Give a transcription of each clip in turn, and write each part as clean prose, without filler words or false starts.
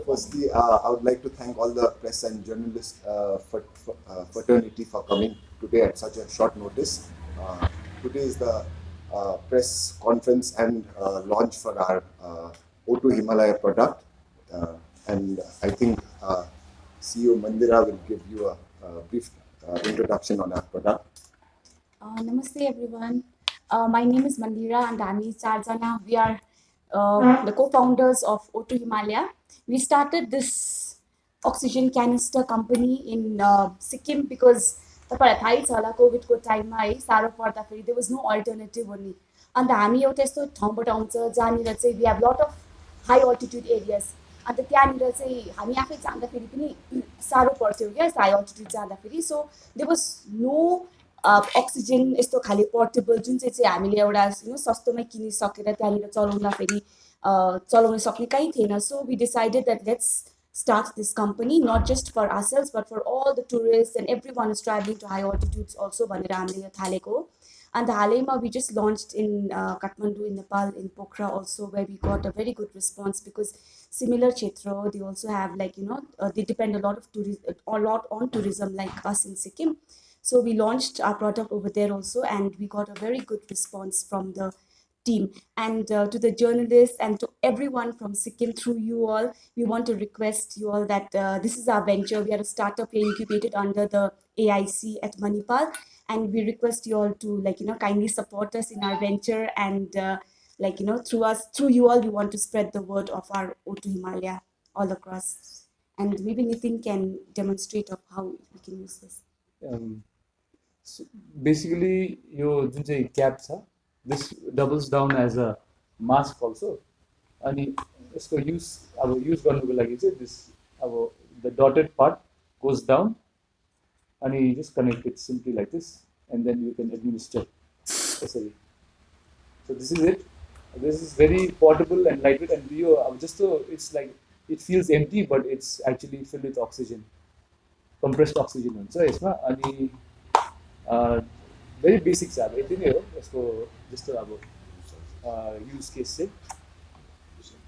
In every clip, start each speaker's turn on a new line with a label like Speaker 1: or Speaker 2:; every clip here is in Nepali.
Speaker 1: Firstly, I would like to thank all the press and journalist fraternity for coming today at such a short notice. Today is the press conference and launch for our O2 Himalaya product. And I think CEO Mandira will give you a brief introduction on our product.
Speaker 2: Namaste everyone. My name is Mandira and Ami Charjana. We are the co-founders of O2 Himalaya. We started this oxygen canister company in Sikkim because तपाईँलाई थाहै छ होला कोभिडको टाइममा है साह्रो पर्दाखेरि there was no alternative भन्ने अन्त हामी एउटा यस्तो ठाउँबाट आउँछ जहाँनिर चाहिँ we have lot of high altitude areas अन्त त्यहाँनिर चाहिँ हामी आफै जाँदाखेरि पनि साह्रो पर्थ्यो क्या हाई अल्टिट्युड जाँदाखेरि so there was no oxygen यस्तो खाले पोर्टेबल जुन चाहिँ हामीले एउटा सस्तोमै किनिसकेर त्यहाँनिर चलाउँदाखेरि चलाउन सक्ने कहीँ थिएन so we decided that let's start this company not just for ourselves but for all the tourists and everyone is traveling to high altitudes also भनेर हामीले यो थालेको and हालैमा we just launched in Kathmandu in Nepal in Pokhara also where we got a very good response because similar kshetra they also have like they depend a lot on tourism like us in Sikkim. So we launched our product over there also, and we got a very good response from the team. And to the journalists and to everyone from Sikkim through you all, we want to request you all that this is our venture. We are a startup. We are incubated under the AIC at Manipal, and we request you all to kindly support us in our venture and through you all, we want to spread the word of our O2 Himalaya all across. And maybe Nitin can demonstrate of how we can use this.
Speaker 3: So basically, यो जुन चाहिँ क्याप छ this doubles down as a mask also. अनि यसको युज गर्नुको लागि चाहिँ this the dotted part goes down and you just connect it simply like this and then you can administer यसरी. So this is it. This is very portable and lightweight and it's like it feels empty but it's actually filled with oxygen, compressed oxygen हुन्छ यसमा. अनि very basic छ अब यति नै हो यसको जस्तो अब use case चाहिँ.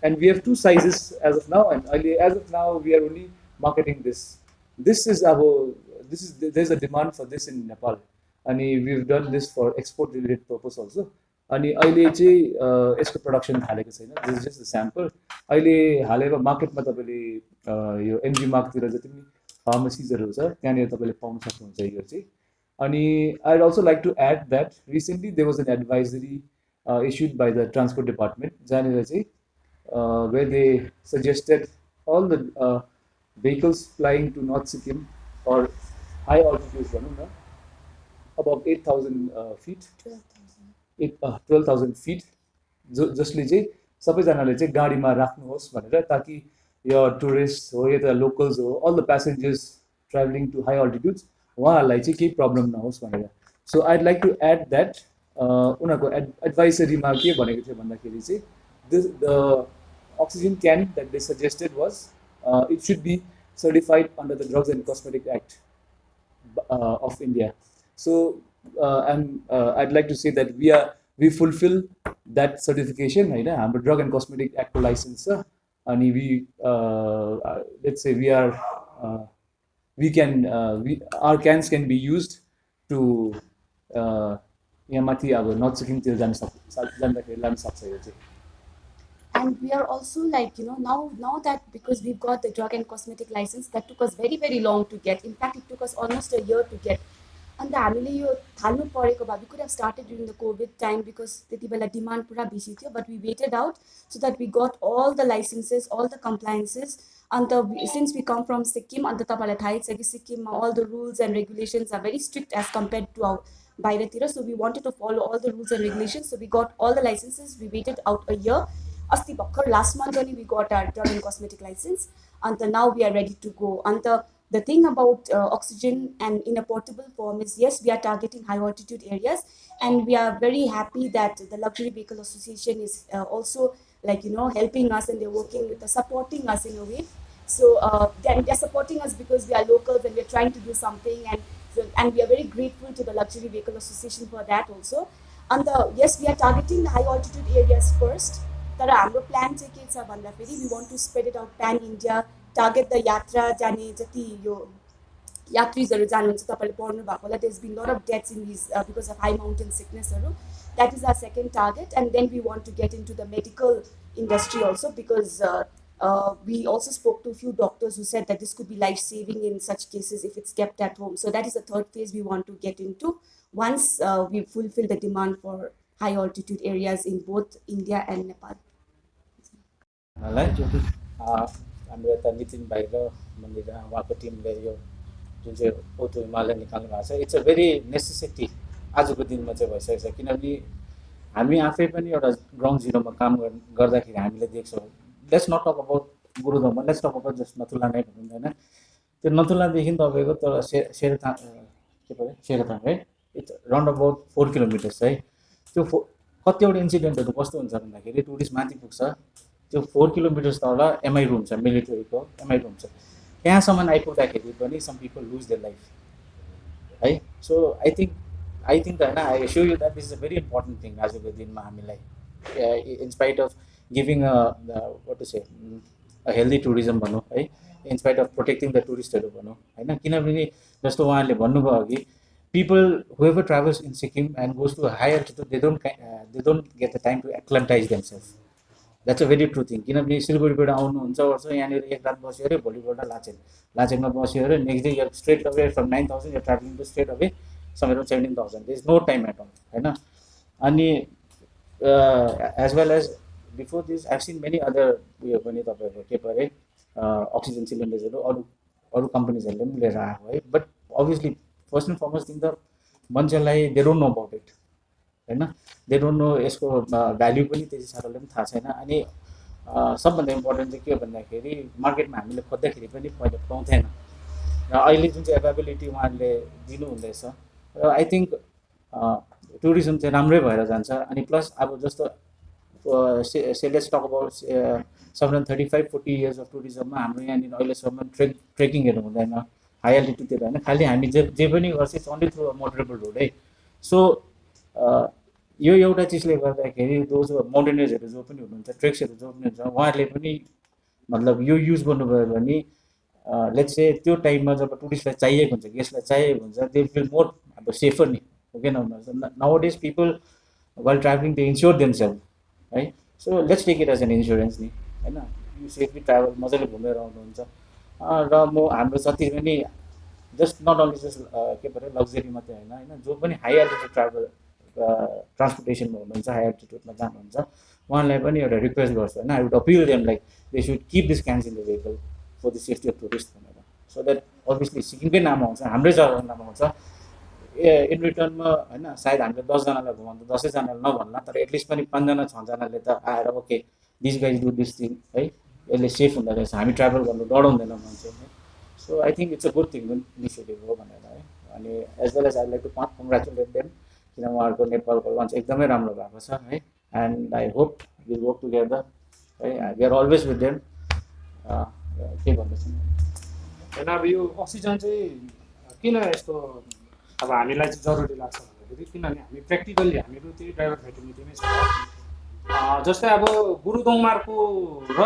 Speaker 3: And we have two sizes as of now, and as of now we are only marketing this. There's a demand for this in Nepal, and we've done this for export related purpose also. अनि अहिले चाहिँ यसको प्रोडक्सन थालेको छैन. This is just the sample. अहिले हालैमा मार्केटमा तपाईले यो एमजी मार्कतिर जति पनि फार्मेसीजहरु छ त्यहाँनिर तपाईले पाउन सक्नुहुन्छ यो चाहिँ. अनि I'd also like to add that recently there was an advisory issued by the transport department जहाँनिर चाहिँ where they suggested all the vehicles flying to North Sikkim or high altitudes भनौं न above 8,000 feet 12,000 feet जसले चाहिँ सबैजनाले चाहिँ गाडीमा राख्नुहोस् भनेर ताकि यो टुरिस्ट हो या त लोकल्स हो all the passengers traveling to high altitudes उहाँहरुलाई चाहिँ केही प्रब्लम नहोस् भनेर. So I'd like to add that उनीहरुको एडभाइजरीमा के भनेको थियो भन्दाखेरि चाहिँ the oxygen can that they suggested was it should be certified under the Drugs and Cosmetic Act of India. So I'd like to say that we fulfill that certification हैन. हाम्रो Drug and Cosmetic Act को license छ अनि let's say our cans can be used to यहाँ माथि अब नर्थ सिक्किमतिर जाँदाखेरि लान सक्छ यो चाहिँ.
Speaker 2: And we are also now that because we've got the drug and cosmetic license that took us very very long to get. In fact, it took us almost a year to get. And हामीले यो थाल्नु परेको भए we could have started during the COVID time because त्यति बेला demand पुरा बेसी थियो, but we waited out so that we got all the licenses, all the compliances. And since we come from Sikkim, and तपाईँलाई थाहै छ कि सिक्किममा all the rules and regulations are very strict as compared to our बाहिरतिर, so we wanted to follow all the rules and regulations, so we got all the licenses. We waited out a year. अस्ति भर्खर last month only we got our drug and cosmetic license, and now we are ready to go. And the thing about oxygen and in a portable form is, yes, we are targeting high altitude areas, and we are very happy that the Luxury Vehicle Association is also helping us, and they're working with us, supporting us in a way. So they're supporting us because we are locals and we're trying to do something, and we are very grateful to the Luxury Vehicle Association for that also. And yes, we are targeting the high altitude areas first, तर हाम्रो प्लान चाहिँ के छ भन्दाखेरि we want to spread it out pan India, target the यात्रा जाने जति यो यात्रीहरू जानुहुन्छ तपाईँले पढ्नु भएको होला, there is been lot of deaths in these because of high mountain सिकनेसहरू. That is our second target. And then we want to get into the medical industry also, because we also spoke to a few doctors who said that this could be life saving in such cases if it's kept at home. So that is the third phase we want to get into once we fulfill the demand for high altitude areas in both India and Nepal.
Speaker 4: हाम्रो यता नितिन भाइ र मन्दिरा उहाँको टिमले यो जुन चाहिँ ओटो हिमालय निकाल्नु भएको छ, इट्स अ भेरी नेसेसिटी आजको दिनमा चाहिँ भइसकेको छ. किनभने हामी आफै पनि एउटा ग्राउन्ड जिरोमा काम गर्दाखेरि हामीले देख्छौँ. लेट्स नट टक अबाउट गुरुदोङमा, let's talk about just Nathula नै भनौँ होइन. त्यो नथुलादेखि तपाईँको तर शेरथाङ के पऱ्यो शेरथाङ है, इट्स राउन्ड अबाउट 4 किलोमिटर्स है. त्यो कतिवटा इन्सिडेन्टहरू कस्तो हुन्छ भन्दाखेरि टुरिस्ट माथि पुग्छ, त्यो 4 किलोमिटर्स तल एमआई रुम छ, मिलिट्रीको एमआई रुम छ, त्यहाँसम्म आइपुग्दाखेरि पनि some people lose their life है. सो आई थिङ्क होइन, I saw you that this is a very important thing आजको दिनमा हामीलाई, in spite of giving what to say a healthy tourism भनौँ है, in spite of protecting the टुरिस्टहरू भनौँ होइन. किनभने जस्तो उहाँहरूले भन्नुभयो अघि, people whoever travels in Sikkim and goes to a high altitude, they don't get the time to acclimatize themselves. That's a very true thing. किनभने सिलगढीबाट आउनुहुन्छ वर्ष यहाँनिर एक रात बस्यो अरे, भोलिपल्ट लाचेनमा बस्यो अरे, next day you're straight away from 9,000 you're traveling to straight away somewhere around 17,000. there is no time at all हैन. अनि as well as before this I've seen many other उयो पनि तपाईहरुको के परे अक्सिजन सिलिन्डर्सहरु अरु कम्पनीजहरुले पनि लिएर आएको है. But obviously first and foremost thing त मान्छेलाई they don't know about it हैन, दे डोन्ट नो यसको भ्याल्यु पनि त्यति साह्रोले पनि थाहा छैन. अनि सबभन्दा इम्पोर्टेन्ट चाहिँ के हो भन्दाखेरि मार्केटमा हामीले खोज्दाखेरि पनि पहिले पाउँथेन र अहिले जुन चाहिँ एभाइलेबिलिटी उहाँहरूले दिनुहुँदैछ र आई थिङ्क टुरिज्म चाहिँ राम्रै भएर जान्छ. अनि प्लस अब जस्तो let's talk about 35-40 years of टुरिज्ममा हाम्रो यहाँनिर अहिलेसम्म ट्रेकिङहरू हुँदैन हाई एल्टिट्युडतिर होइन. खालि हामी जे पनि गर्छ it's only through a motorable road है. सो यो एउटा चिजले गर्दाखेरि जो माउन्टेनियर्सहरू जो पनि हुनुहुन्छ, ट्रेक्सहरू जो पनि हुन्छ, उहाँहरूले पनि मतलब यो युज गर्नुभयो भने लेट्स से त्यो टाइममा जब टुरिस्टलाई चाहिएको हुन्छ, गेस्टलाई चाहिएको हुन्छ, दे फिल मोर अब सेफर नि हो कि nowadays people while travelling they insure themselves है. So let's take it as an insurance नि होइन. यु सेफली ट्राभल मजाले घुमेर आउनुहुन्छ र म हाम्रो जति पनि जस्ट नट ओन्ली जस्ट के पऱ्यो लग्जरी मात्रै होइन होइन, जो पनि हाई एल्टिट्युड ट्राभल ट्रान्सपोर्टेसनमा हुनुहुन्छ, हाई एल्टिट्युडमा जानुहुन्छ, उहाँलाई पनि एउटा रिक्वेस्ट गर्छु होइन. I would appeal them like they should keep this cans in the vehicle for the safety of tourist भनेर. सो द्याट अभियसली सिक्किमकै नाम आउँछ, हाम्रै जग्गाको नाम आउँछ. इन रिटर्नमा होइन सायद हामीले 10जनालाई घुमाउँदा 10जनालाई नभन्ला, तर एटलिस्ट पनि 5जना 6जनाले त आएर okay this guys do this thing है, यसले सेफ हुँदो रहेछ, हामी ट्राभल गर्नु डराउँदैन मान्छे. So I think it's a good thing initiative हो भनेर है. अनि as well as I like to congratulate them, किन उहाँहरूको नेपालको लन्च एकदमै राम्रो भएको छ है. And I hope will work together है, we are always with them. के भन्दैछ
Speaker 5: होइन अब यो अक्सिजन चाहिँ किन यस्तो अब हामीलाई चाहिँ जरुरी लाग्छ भन्दाखेरि, किनभने हामी प्र्याक्टिकल्ली हामीहरू त्यही ड्राइभर फ्रेटर्निटीमै छ. जस्तै अब गुरुदोङमारको र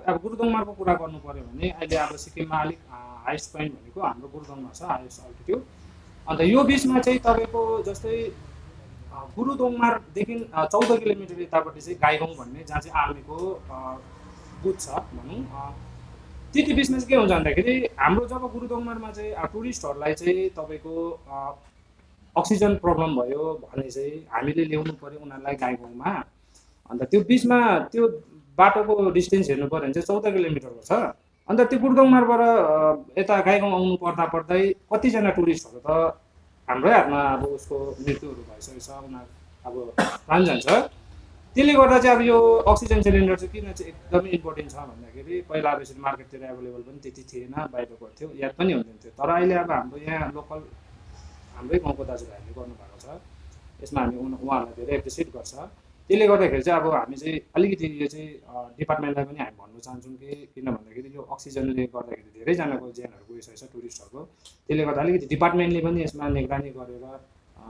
Speaker 5: अब गुरुदोङमारको कुरा गर्नु पऱ्यो भने अहिले अब सिक्किममा अलिक हाइएस्ट पोइन्ट भनेको हाम्रो गुरुदोङमा छ, हाइएस्ट अल्टिट्युड. अन्त यो बिचमा चाहिँ तपाईँको जस्तै गुरुदोङमारदेखि 14 किलोमिटर यतापट्टि चाहिँ गाईगाउँ भन्ने जहाँ चाहिँ आर्मीको बुथ छ भनौँ. त्यति बिचमा चाहिँ के हुन्छ भन्दाखेरि हाम्रो जब गुरुदोङमारमा चाहिँ टुरिस्टहरूलाई चाहिँ तपाईँको अक्सिजन प्रब्लम भयो भने चाहिँ हामीले ल्याउनु पऱ्यो उनीहरूलाई गाईगाउँमा. अन्त त्यो बिचमा त्यो बाटोको डिस्टेन्स हेर्नु पऱ्यो भने चाहिँ 14 किलोमिटरको छ. अन्त त्यो गुरुदोङमारबाट यता गाईगाउँ आउनु पर्दै कतिजना टुरिस्टहरू त हाम्रै हातमा अब उसको मृत्युहरू भइसकेको छ, उनीहरू अब प्राण जान्छ. त्यसले गर्दा चाहिँ अब यो अक्सिजन सिलिन्डर चाहिँ किन चाहिँ एकदमै इम्पोर्टेन्ट छ भन्दाखेरि पहिला अब यसरी मार्केटतिर एभाइलेबल पनि त्यति थिएन, बाहिरको थियो, याद पनि हुँदैन थियो. तर अहिले अब हाम्रो यहाँ लोकल हाम्रै गाउँको दाजुभाइहरूले गर्नुभएको छ, यसमा हामी उहाँहरूलाई धेरै एप्रिसिएट गर्छ. त्यसले गर्दाखेरि चाहिँ अब हामी चाहिँ अलिकति यो चाहिँ डिपार्टमेन्टलाई पनि हामी भन्नु चाहन्छौँ कि किन भन्दाखेरि यो अक्सिजनले गर्दाखेरि धेरैजनाको ज्यानहरू गइसकेको छ टुरिस्टहरूको. त्यसले गर्दा अलिकति डिपार्टमेन्टले पनि यसमा निगरानी गरेर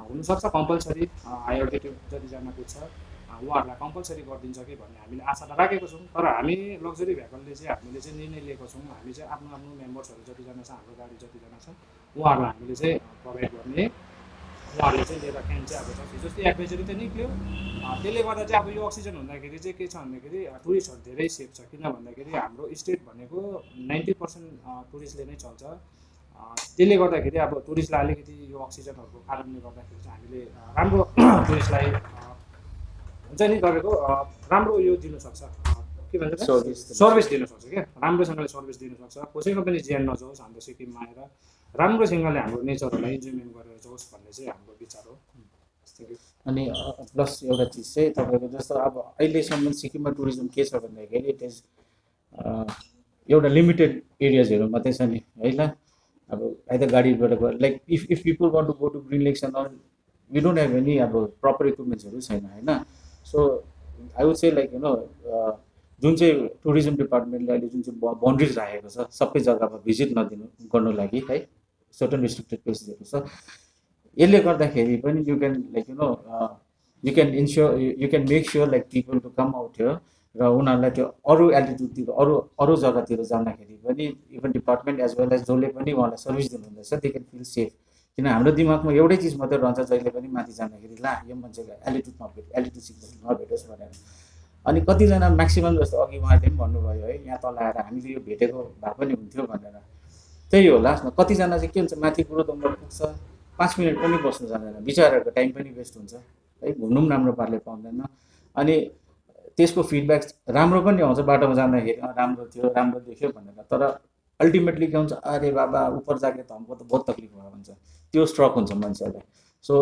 Speaker 5: हुनसक्छ कम्पलसरी हाई अल्टिट्युड जतिजना पुग्छ उहाँहरूलाई कम्पलसरी गरिदिन्छ कि भन्ने हामीले आशा त राखेको छौँ। तर हामी लग्जरी भेहिकलले चाहिँ हामीले चाहिँ निर्णय लिएको छौँ, हामी चाहिँ आफ्नो आफ्नो मेम्बर्सहरू जतिजना छ, हाम्रो गाडी जतिजना छ उहाँहरूलाई हामीले चाहिँ प्रोभाइड गर्ने, उहाँहरूले चाहिँ लिएर क्यान चाहिँ अब जस्तो जस्तै एडभाइजरी त निक्ल्यो। त्यसले गर्दा चाहिँ अब यो अक्सिजन हुँदाखेरि चाहिँ के छ भन्दाखेरि टुरिस्टहरू धेरै सेफ छ, किन भन्दाखेरि हाम्रो स्टेट भनेको 90% टुरिस्टले नै चल्छ। त्यसले गर्दाखेरि अब टुरिस्टलाई अलिकति यो अक्सिजनहरूको कारणले गर्दाखेरि चाहिँ हामीले राम्रो टुरिस्टलाई हुन्छ नि तपाईँको राम्रो यो दिनुसक्छ, के भन्छ सर्भिस दिनुसक्छ क्या, राम्रोसँगले सर्भिस दिनुसक्छ, कसैको पनि ज्यान नजाओस्, हाम्रो सिक्किममा आएर राम्रोसँगले हाम्रो नेचरहरूलाई इन्जोयमेन्ट गरेर जाओस् भन्ने चाहिँ हाम्रो विचार हो।
Speaker 4: अनि प्लस एउटा चिज चाहिँ तपाईँको जस्तो अब अहिलेसम्म सिक्किममा टुरिज्म के छ भन्दाखेरि इट इज एउटा लिमिटेड एरियाजहरू मात्रै छ नि होइन। अब आइदर गाडीबाट गयो like if people want to go to green lakes and all we don't have any अब प्रपर इक्विपमेन्ट्सहरू छैन होइन। So I would say like जुन चाहिँ टुरिज्म डिपार्टमेन्टले अहिले जुन चाहिँ बाउन्ड्रिज राखेको छ सबै जग्गामा भिजिट नदिनु गर्नु लागि है, सर्टन रिस्ट्रिक्टेड प्लेसेसहरू छ, यसले गर्दाखेरि पनि you can like you can ensure you can make sure like people to come out here र उनीहरूलाई त्यो अरू एल्टिट्युडतिर अरू जग्गातिर जाँदाखेरि पनि even department as well as जसले पनि उहाँलाई सर्भिस दिनुहुँदैछ दे क्यान फिल सेफ। किन हाम्रो दिमागमा एउटै चिज मात्रै रहन्छ जहिले पनि माथि जाँदाखेरि ला यो मान्छेलाई एल्टिट्युड सिक्नेस नभेटोस् भनेर। अनि कतिजना म्याक्सिमम् जस्तो अघि उहाँले पनि भन्नुभयो है यहाँ तल आएर हामीले यो भेटेको भए पनि हुन्थ्यो भनेर, त्यही हो लास्टमा। कतिजना चाहिँ के हुन्छ माथि गुरुदोङमा पुग्छ 5 मिनट पनि बस्नु जाँदैन, बिचराहरूको टाइम पनि वेस्ट हुन्छ है, घुम्नु पनि राम्रो पाराले पाउँदैन। अनि त्यसको फिडब्याक राम्रो पनि आउँछ बाटोमा जाँदाखेरि राम्रो थियो राम्रो देख्यो भनेर, तर अल्टिमेटली के हुन्छ अरे बाबा ऊपर जाके त हमको त बहुत तकलिफ भयो भन्छ, त्यो स्ट्रक हुन्छ मान्छेलाई। सो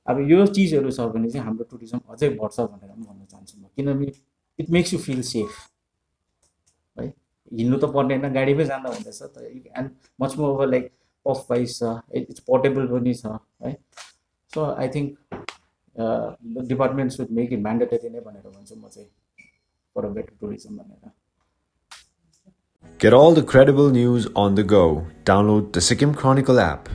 Speaker 4: अब यो चिजहरू छ भने चाहिँ हाम्रो टुरिज्म अझै बढ्छ भनेर पनि भन्न चाहन्छु म, किनभने it makes you feel safe है। हिँड्नु त पर्दैन, गाडीमै जाँदा हुँदैछ त, and much more over like of wise छ, इट्स पोर्टेबल पनि छ है। So I think department should make it mandatory नै भनेर भन्छु म चाहिँ फर अ बेटर टुरिज्म भनेर।
Speaker 6: Get all the credible news on the go. Download the Sikkim Chronicle app.